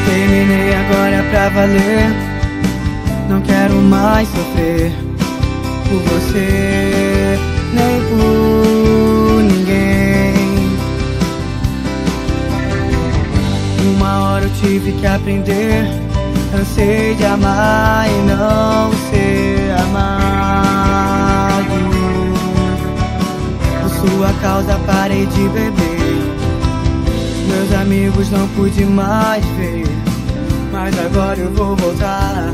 Terminei agora pra valer. Não quero mais sofrer por você, nem por ninguém. Uma hora eu tive que aprender. Cansei de amar e não ser amado. Por sua causa parei de beber. Meus amigos não pude mais ver. Mas agora eu vou voltar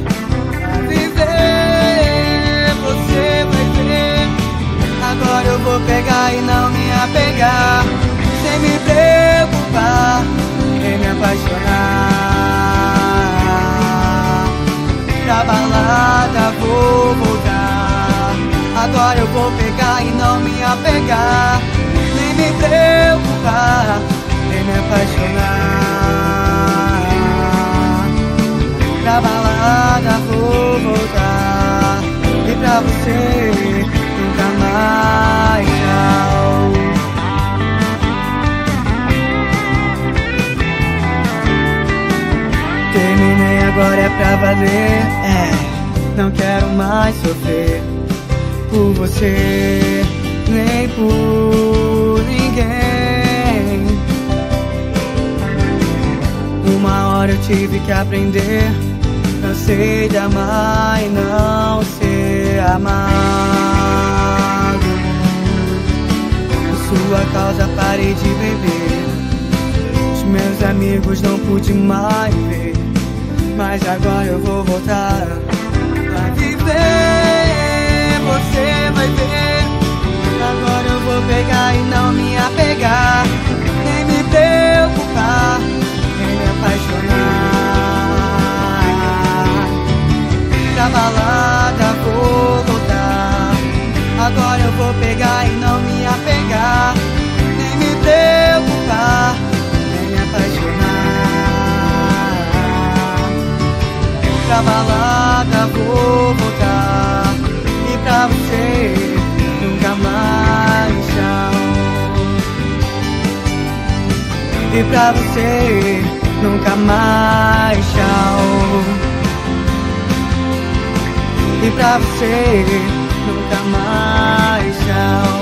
a viver. Você vai ver. Agora eu vou pegar e não me apegar, sem me preocupar em me apaixonar. Pra balada vou voltar. Agora eu vou pegar e não me apegar, nem me preocupar em me apaixonar. Pra balada vou voltar. E pra você nunca mais, tchau. Terminei, agora é pra valer. Não quero mais sofrer por você, nem por ninguém. Uma hora eu tive que aprender. Cansei de amar e não ser amado. Por sua causa parei de beber. Os meus amigos não pude mais ver. Mas agora eu vou voltar a viver. Você vai ver. Agora eu vou pegar e não me apegar, nem me preocupar em me apaixonar. Pra balada vou voltar. Agora eu vou pegar e não me apegar, nem me preocupar em me apaixonar. Pra balada vou voltar. E pra você nunca mais, tchau. E pra você nunca mais, tchau. E pra você nunca mais, tchau.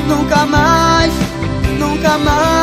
Nunca mais, nunca mais.